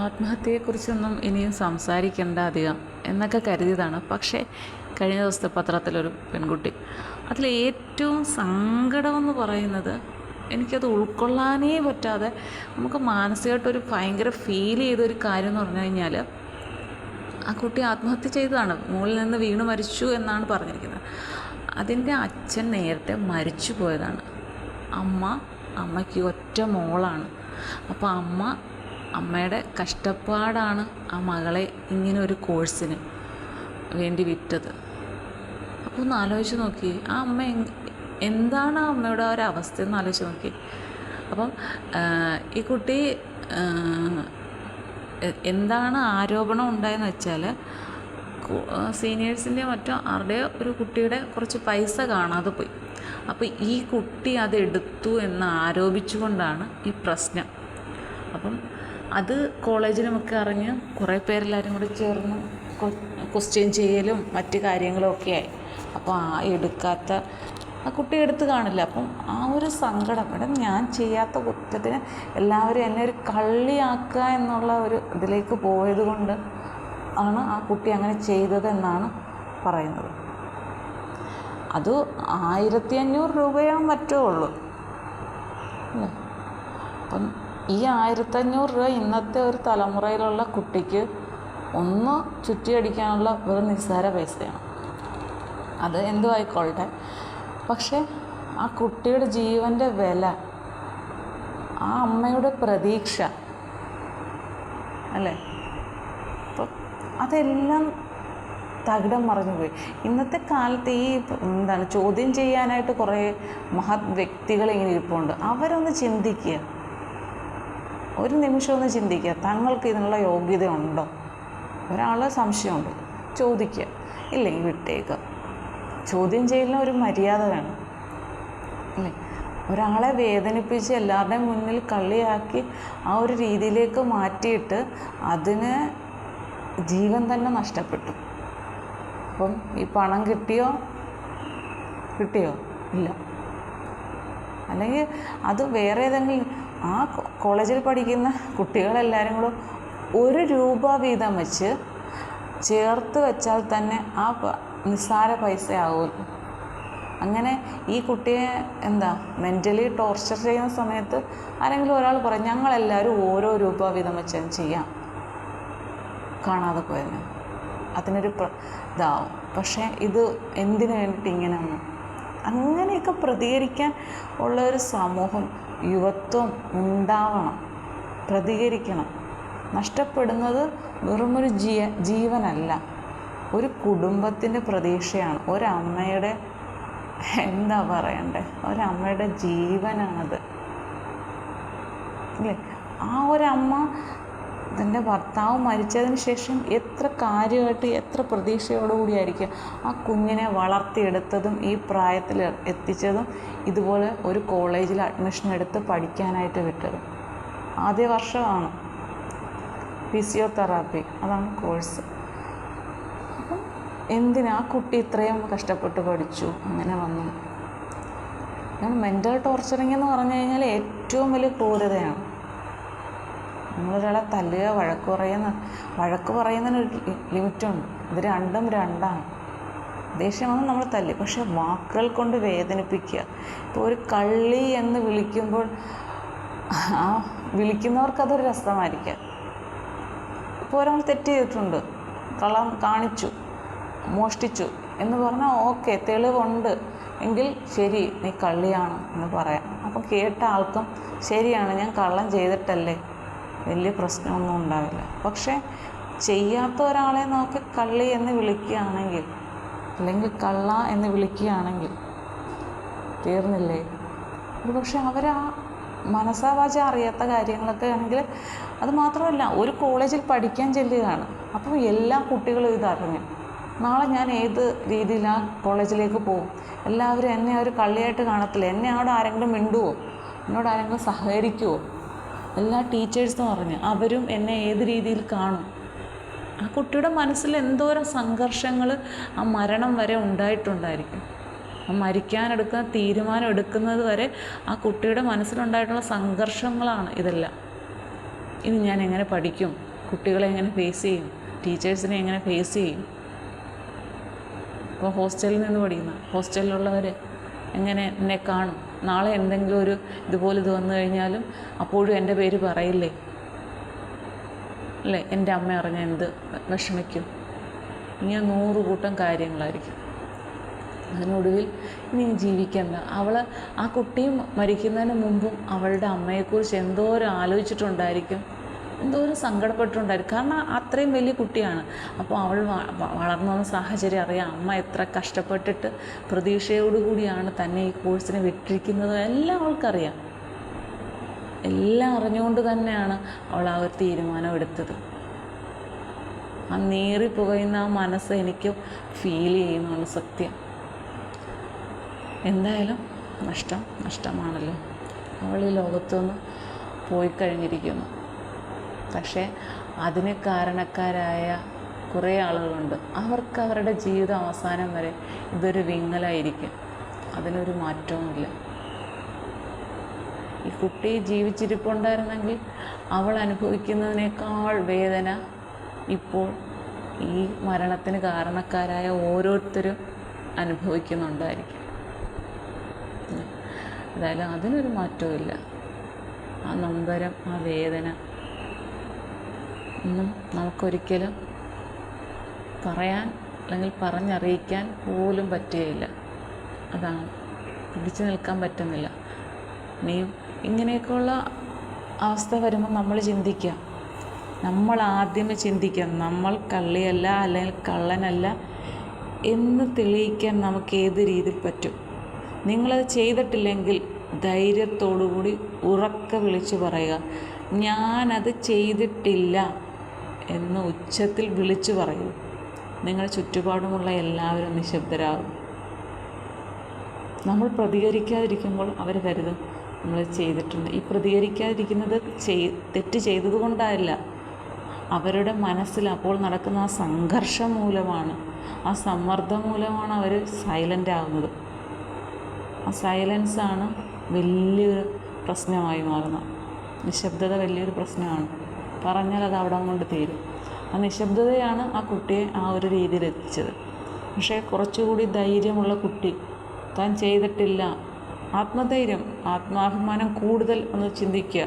ആത്മഹത്യയെക്കുറിച്ചൊന്നും ഇനിയും സംസാരിക്കേണ്ട അധികം എന്നൊക്കെ കരുതിയതാണ്. പക്ഷേ കഴിഞ്ഞ ദിവസത്തെ പത്രത്തിലൊരു പെൺകുട്ടി, അതിലേറ്റവും സങ്കടമെന്ന് പറയുന്നത്, എനിക്കത് ഉൾക്കൊള്ളാനേ പറ്റാതെ നമുക്ക് മാനസികമായിട്ടൊരു ഭയങ്കര ഫീൽ ചെയ്തൊരു കാര്യം എന്ന് പറഞ്ഞു കഴിഞ്ഞാൽ, ആ കുട്ടി ആത്മഹത്യ ചെയ്തതാണ്. മുകളിൽ നിന്ന് വീണ് മരിച്ചു എന്നാണ് പറഞ്ഞിരിക്കുന്നത്. അതിൻ്റെ അച്ഛൻ നേരത്തെ മരിച്ചു പോയതാണ്. അമ്മയ്ക്ക് ഒറ്റ മോളാണ്. അപ്പോൾ അമ്മയുടെ കഷ്ടപ്പാടാണ് ആ മകളെ ഇങ്ങനെ ഒരു കോഴ്സിന് വേണ്ടി വിറ്റത്. അപ്പോൾ ഒന്ന് ആലോചിച്ച് നോക്കി, ആ അമ്മ എന്താണ് ആ അമ്മയുടെ ഒരു അവസ്ഥ എന്ന് ആലോചിച്ച് നോക്കി. അപ്പം ഈ കുട്ടി എന്താണ് ആരോപണം ഉണ്ടായെന്ന് വെച്ചാൽ, സീനിയേഴ്സിൻ്റെ മറ്റോ ആരുടെയോ ഒരു കുട്ടിയുടെ കുറച്ച് പൈസ കാണാതെ പോയി. അപ്പോൾ ഈ കുട്ടി അതെടുത്തു എന്ന് ആരോപിച്ചുകൊണ്ടാണ് ഈ പ്രശ്നം. അപ്പം അത് കോളേജിലുമൊക്കെ അറിഞ്ഞ് കുറേ പേരെല്ലാവരും കൂടി ചേർന്ന് ക്വസ്റ്റ്യൻ ചെയ്യലും മറ്റ് കാര്യങ്ങളും ഒക്കെ ആയി. അപ്പോൾ ആ കുട്ടി എടുത്ത് കാണില്ല. അപ്പം ആ ഒരു സങ്കടം, ഞാൻ ചെയ്യാത്ത കുറ്റത്തിന് എല്ലാവരും എന്നെ ഒരു കള്ളിയാക്കുക എന്നുള്ള ഒരു ഇതിലേക്ക് പോയത് കൊണ്ട് ആണ് ആ കുട്ടി അങ്ങനെ ചെയ്തതെന്നാണ് പറയുന്നത്. അത് 1500 രൂപയോ മറ്റോ ഉള്ളൂ അല്ലേ. അപ്പം ഈ 1500 രൂപ ഇന്നത്തെ ഒരു തലമുറയിലുള്ള കുട്ടിക്ക് ഒന്ന് ചുറ്റിയടിക്കാനുള്ള ഒരു നിസ്സാര പൈസയാണ്. അത് എന്തും ആയിക്കൊള്ളട്ടെ. പക്ഷേ ആ കുട്ടിയുടെ ജീവൻ്റെ വില, ആ അമ്മയുടെ പ്രതീക്ഷ അല്ലേ, അപ്പം അതെല്ലാം തകിടം മറിഞ്ഞു പോയി. ഇന്നത്തെ കാലത്ത് ഈ ചോദ്യം ചെയ്യാനായിട്ട് കുറേ മഹത് വ്യക്തികൾ ഇങ്ങനെ ഇരിപ്പുണ്ട്. അവരൊന്ന് ചിന്തിക്കുക, ഒരു നിമിഷം ഒന്ന് ചിന്തിക്കുക, തങ്ങൾക്ക് ഇതിനുള്ള യോഗ്യത ഉണ്ടോ? ഒരാളെ സംശയമുണ്ട്, ചോദിക്കുക, ഇല്ലെങ്കിൽ വിട്ടേക്കുക. ചോദ്യം ചെയ്യലിന് ഒരു മര്യാദ വേണം അല്ലേ. ഒരാളെ വേദനിപ്പിച്ച് എല്ലാവരുടെയും മുന്നിൽ കള്ളിയാക്കി ആ ഒരു രീതിയിലേക്ക് മാറ്റിയിട്ട് അതിന് ജീവൻ തന്നെ നഷ്ടപ്പെട്ടു. അപ്പം ഈ പണം കിട്ടിയോ? ഇല്ല. അല്ലെങ്കിൽ അത് വേറെ ഏതെങ്കിലും ആ കോളേജിൽ പഠിക്കുന്ന കുട്ടികളെല്ലാവരും കൂടെ 1 രൂപ വീതം വെച്ച് ചേർത്ത് വെച്ചാൽ തന്നെ ആ നിസ്സാര പൈസ ആകുമല്ലോ. അങ്ങനെ ഈ കുട്ടിയെ മെൻ്റലി ടോർച്ചർ ചെയ്യുന്ന സമയത്ത് ആരെങ്കിലും ഒരാൾ പറയും, ഞങ്ങളെല്ലാവരും ഓരോ രൂപ വീതം വെച്ച് ചെയ്യാം, കാണാതെ പോയതിന് അതിനൊരു ഇതാവും. പക്ഷേ ഇത് എന്തിനു വേണ്ടിയിട്ട് ഇങ്ങനെയാണ്? അങ്ങനെയൊക്കെ പ്രതികരിക്കാൻ ഉള്ള ഒരു സമൂഹം, യുവത്വം ഉണ്ടാവണം, പ്രതികരിക്കണം. നഷ്ടപ്പെടുന്നത് വെറുമൊരു ജീവനല്ല, ഒരു കുടുംബത്തിൻ്റെ പ്രതീക്ഷയാണ്, ഒരമ്മയുടെ ഒരമ്മയുടെ ജീവനാണത് അല്ലേ. ആ ഒരമ്മ തൻ്റെ ഭർത്താവ് മരിച്ചതിന് ശേഷം എത്ര കാര്യമായിട്ട്, എത്ര പ്രതീക്ഷയോടുകൂടിയായിരിക്കും ആ കുഞ്ഞിനെ വളർത്തിയെടുത്തതും ഈ പ്രായത്തിൽ എത്തിച്ചതും, ഇതുപോലെ ഒരു കോളേജിൽ അഡ്മിഷൻ എടുത്ത് പഠിക്കാനായിട്ട് വിട്ടതും. ആദ്യ വർഷമാണ് ഫിസിയോതെറാപ്പി, അതാണ് കോഴ്സ്. അപ്പം എന്തിനാ ആ കുട്ടി ഇത്രയും കഷ്ടപ്പെട്ട് പഠിച്ചു, അങ്ങനെ വന്നു. മെൻ്റൽ ടോർച്ചറിങ് എന്ന് പറഞ്ഞു കഴിഞ്ഞാൽ ഏറ്റവും വലിയ ക്രൂരതയാണ്. നമ്മളൊരാളെ തല്ലുക, വഴക്ക് പറയുന്നതിനൊരു ലിമിറ്റുണ്ട്. ഇത് രണ്ടാണ്. ദേഷ്യമാണ് നമ്മൾ തല്ലി, പക്ഷെ വാക്കുകൾ കൊണ്ട് വേദനിപ്പിക്കുക. ഇപ്പോൾ ഒരു കള്ളി എന്ന് വിളിക്കുമ്പോൾ ആ വിളിക്കുന്നവർക്കതൊരു രസമായിരിക്കാം. ഇപ്പോൾ ഒരാൾ തെറ്റ് ചെയ്തിട്ടുണ്ട്, കള്ളം കാണിച്ചു, മോഷ്ടിച്ചു എന്ന് പറഞ്ഞാൽ ഓക്കെ, തെളിവുണ്ട് എങ്കിൽ ശരി, നീ കള്ളിയാണ് എന്ന് പറയാം. അപ്പം കേട്ട ആൾക്കും ശരിയാണ്, ഞാൻ കള്ളം ചെയ്തിട്ടല്ലേ, വലിയ പ്രശ്നമൊന്നും ഉണ്ടാവില്ല. പക്ഷേ ചെയ്യാത്ത ഒരാളെ നോക്കി കള്ളി എന്ന് വിളിക്കുകയാണെങ്കിൽ, അല്ലെങ്കിൽ കള്ള എന്ന് വിളിക്കുകയാണെങ്കിൽ തീർന്നില്ലേ? ഒരു പക്ഷേ അവരാ മനസ്സാവാച അറിയാത്ത കാര്യങ്ങളൊക്കെ ആണെങ്കിൽ, അത് മാത്രമല്ല, ഒരു കോളേജിൽ പഠിക്കാൻ ചെല്ലുകയാണ്. അപ്പം എല്ലാ കുട്ടികളും ഇതറിഞ്ഞു, നാളെ ഞാൻ ഏത് രീതിയിൽ ആ കോളേജിലേക്ക് പോകും, എല്ലാവരും എന്നെ ഒരു കള്ളിയായിട്ട് കാണത്തില്ല, എന്നെ അവിടെ ആരെങ്കിലും മിണ്ടുവോ, എന്നോട് ആരെങ്കിലും സഹകരിക്കുമോ, എല്ലാ ടീച്ചേഴ്സും അറിഞ്ഞ് അവരും എന്നെ ഏത് രീതിയിൽ കാണും. ആ കുട്ടിയുടെ മനസ്സിൽ എന്തോരം സംഘർഷങ്ങൾ ആ മരണം വരെ ഉണ്ടായിട്ടുണ്ടായിരിക്കും. മരിക്കാനെടുക്കുന്ന തീരുമാനം എടുക്കുന്നത് വരെ ആ കുട്ടിയുടെ മനസ്സിലുണ്ടായിട്ടുള്ള സംഘർഷങ്ങളാണ് ഇതെല്ലാം. ഇനി ഞാൻ എങ്ങനെ പഠിക്കും, കുട്ടികളെ എങ്ങനെ ഫേസ് ചെയ്യും, ടീച്ചേഴ്സിനെ എങ്ങനെ ഫേസ് ചെയ്യും? ഇപ്പോൾ ഹോസ്റ്റലിൽ നിന്ന് പഠിക്കുന്ന ഹോസ്റ്റലിലുള്ളവർ എങ്ങനെ എന്നെ കാണും? നാളെ എന്തെങ്കിലും ഒരു ഇതുപോലെ ഇത് വന്നു കഴിഞ്ഞാലും അപ്പോഴും എൻ്റെ പേര് പറയില്ലേ അല്ലേ? എൻ്റെ അമ്മ അറിഞ്ഞാൽ എന്ത് വിഷമിക്കും? ഇങ്ങനെ 100 കൂട്ടം കാര്യങ്ങളായിരിക്കും. അതിനൊടുവിൽ ഇനി ജീവിക്കണ്ട. ആ കുട്ടിയും മരിക്കുന്നതിന് മുമ്പും അവളുടെ അമ്മയെക്കുറിച്ച് എന്തോരം ആലോചിച്ചിട്ടുണ്ടായിരിക്കും, എന്തോരം സങ്കടപ്പെട്ടിട്ടുണ്ടായിരിക്കും. കാരണം അത്രയും വലിയ കുട്ടിയാണ്. അപ്പോൾ അവൾ വളർന്നു വന്ന സാഹചര്യം അറിയാം. അമ്മ എത്ര കഷ്ടപ്പെട്ടിട്ട് പ്രതീക്ഷയോടുകൂടിയാണ് തന്നെ ഈ കോഴ്സിന് വിട്ടിരിക്കുന്നത് എല്ലാം അവൾക്കറിയാം. എല്ലാം അറിഞ്ഞുകൊണ്ട് തന്നെയാണ് അവൾ ആ ഒരു തീരുമാനം എടുത്തത്. ആ നീറിപ്പുകയുന്ന ആ മനസ്സ് എനിക്ക് ഫീൽ ചെയ്യുന്നതാണ് സത്യം. എന്തായാലും നഷ്ടമാണല്ലോ. അവൾ ഈ ലോകത്തുനിന്ന് പോയി കഴിഞ്ഞിരിക്കുന്നു. പക്ഷേ അതിന് കാരണക്കാരായ കുറേ ആളുകളുണ്ട്. അവർക്ക് അവരുടെ ജീവിതം അവസാനം വരെ ഇതൊരു വിങ്ങലായിരിക്കും. അതിനൊരു മാറ്റവുമില്ല. ഈ കുട്ടി ജീവിച്ചിരിപ്പുണ്ടായിരുന്നെങ്കിൽ അവൾ അനുഭവിക്കുന്നതിനേക്കാൾ വേദന ഇപ്പോൾ ഈ മരണത്തിന് കാരണക്കാരായ ഓരോരുത്തരും അനുഭവിക്കുന്നുണ്ടായിരിക്കും. എന്തായാലും അതിനൊരു മാറ്റവുമില്ല. ആ നൊമ്പരം, ആ വേദന ഒന്നും നമുക്കൊരിക്കലും പറയാൻ അല്ലെങ്കിൽ പറഞ്ഞറിയിക്കാൻ പോലും പറ്റുകയില്ല. അതാണ്, പിടിച്ചു നിൽക്കാൻ പറ്റുന്നില്ല. ഇനിയും ഇങ്ങനെയൊക്കെയുള്ള അവസ്ഥ വരുമ്പോൾ നമ്മൾ ആദ്യമേ ചിന്തിക്കുക, നമ്മൾ കള്ളിയല്ല അല്ലെങ്കിൽ കള്ളനല്ല എന്ന് തെളിയിക്കാൻ നമുക്ക് ഏത് രീതിയിൽ പറ്റും. നിങ്ങളത് ചെയ്തിട്ടില്ലെങ്കിൽ ധൈര്യത്തോടുകൂടി ഉറക്കെ വിളിച്ചു പറയുക, ഞാനത് ചെയ്തിട്ടില്ല എന്ന് ഉച്ചത്തിൽ വിളിച്ചു പറയൂ. നിങ്ങളുടെ ചുറ്റുപാടുമുള്ള എല്ലാവരും നിശബ്ദരാകും. നമ്മൾ പ്രതികരിക്കാതിരിക്കുമ്പോൾ അവർ കരുതും നമ്മൾ ചെയ്തിട്ടുണ്ട്. ഈ പ്രതികരിക്കാതിരിക്കുന്നത് തെറ്റ് ചെയ്തതുകൊണ്ടല്ല, അവരുടെ മനസ്സിൽ അപ്പോൾ നടക്കുന്ന ആ സംഘർഷം മൂലമാണ്, ആ സമ്മർദ്ദം മൂലമാണ് അവർ സൈലൻ്റ് ആകുന്നത്. ആ സൈലൻസാണ് വലിയൊരു പ്രശ്നമായി മാറുന്നത്. നിശബ്ദത വലിയൊരു പ്രശ്നമാണ്. പറഞ്ഞാൽ അത് അവിടെ കൊണ്ട് തീരും. ആ നിശബ്ദതയാണ് ആ കുട്ടിയെ ആ ഒരു രീതിയിൽ എത്തിച്ചത്. പക്ഷേ കുറച്ചുകൂടി ധൈര്യമുള്ള കുട്ടി താൻ ചെയ്തിട്ടില്ല, ആത്മധൈര്യം, ആത്മാഭിമാനം കൂടുതൽ ഒന്ന് ചിന്തിക്കുക.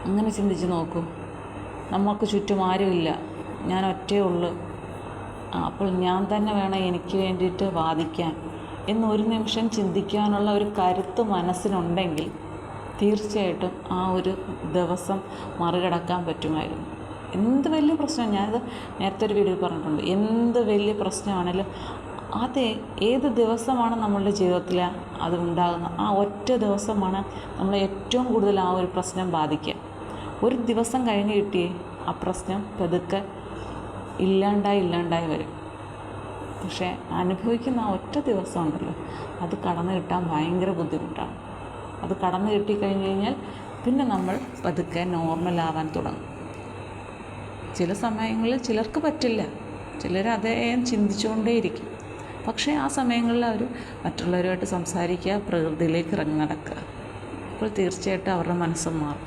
അങ്ങനെ ചിന്തിച്ച് നോക്കൂ. നമുക്ക് ചുറ്റും ആരുമില്ല, ഞാൻ ഒറ്റയേ ഉള്ളൂ, അപ്പോൾ ഞാൻ തന്നെ വേണം എനിക്ക് വേണ്ടിയിട്ട് വാദിക്കാൻ എന്നൊരു നിമിഷം ചിന്തിക്കാനുള്ള ഒരു കരുത്ത് മനസ്സിനുണ്ടെങ്കിൽ തീർച്ചയായിട്ടും ആ ഒരു ദിവസം മറികടക്കാൻ പറ്റുമായിരുന്നു. എന്ത് വലിയ പ്രശ്നം, ഞാനത് നേരത്തെ ഒരു വീഡിയോയിൽ പറഞ്ഞിട്ടുണ്ട്, എന്ത് വലിയ പ്രശ്നമാണെങ്കിലും ഏത് ദിവസമാണ് നമ്മളുടെ ജീവിതത്തിൽ അത് ഉണ്ടാകുന്നത്, ആ ഒറ്റ ദിവസമാണ് നമ്മൾ ഏറ്റവും കൂടുതൽ ആ ഒരു പ്രശ്നം ബാധിക്കുക. ഒരു ദിവസം കഴിഞ്ഞ് കിട്ടിയേ ആ പ്രശ്നം പതുക്കെ ഇല്ലാണ്ടായി വരും. പക്ഷേ അനുഭവിക്കുന്ന ആ ഒറ്റ ദിവസം ഉണ്ടല്ലോ, അത് കടന്നു കിട്ടാൻ ഭയങ്കര ബുദ്ധിമുട്ടാണ്. അത് കടന്നു കിട്ടിക്കഴിഞ്ഞ് കഴിഞ്ഞാൽ പിന്നെ നമ്മൾ പതുക്കെ നോർമലാവാൻ തുടങ്ങും. ചില സമയങ്ങളിൽ ചിലർക്ക് പറ്റില്ല, ചിലർ അതേ ചിന്തിച്ചുകൊണ്ടേയിരിക്കും. പക്ഷേ ആ സമയങ്ങളിൽ അവർ മറ്റുള്ളവരുമായിട്ട് സംസാരിക്കുക, പ്രകൃതിയിലേക്ക് ഇറങ്ങി നടക്കുക. അപ്പോൾ തീർച്ചയായിട്ടും അവരുടെ മനസ്സ് മാറും,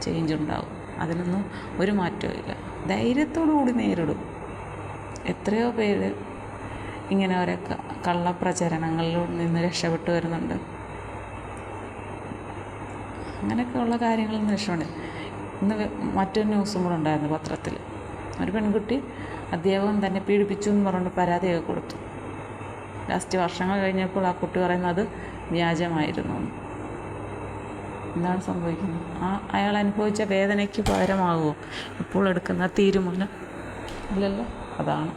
ചേഞ്ച് ഉണ്ടാകും. അതിനൊന്നും ഒരു മാറ്റവും. ധൈര്യത്തോടു കൂടി നേരിടും. എത്രയോ പേര് ഇങ്ങനെ ഓരോ കള്ളപ്രചരണങ്ങളിൽ നിന്ന് രക്ഷപ്പെട്ടു വരുന്നുണ്ട്. അങ്ങനെയൊക്കെയുള്ള കാര്യങ്ങളിൽ നിന്ന് രക്ഷപ്പെടും. ഇന്ന് മറ്റൊരു ന്യൂസും കൂടെ ഉണ്ടായിരുന്നു പത്രത്തിൽ. ഒരു പെൺകുട്ടി അധ്യാപകൻ തന്നെ പീഡിപ്പിച്ചു എന്ന് പറഞ്ഞുകൊണ്ട് പരാതിയൊക്കെ കൊടുത്തു. ലാസ്റ്റ് വർഷങ്ങൾ കഴിഞ്ഞപ്പോൾ ആ കുട്ടി പറയുന്നത് വ്യാജമായിരുന്നു. എന്താണ് സംഭവിക്കുന്നത്? അയാൾ അനുഭവിച്ച വേദനയ്ക്ക് പകരമാകുമോ ഇപ്പോൾ എടുക്കുന്ന തീരുമാനം? ഇല്ലല്ലോ. അതാണ്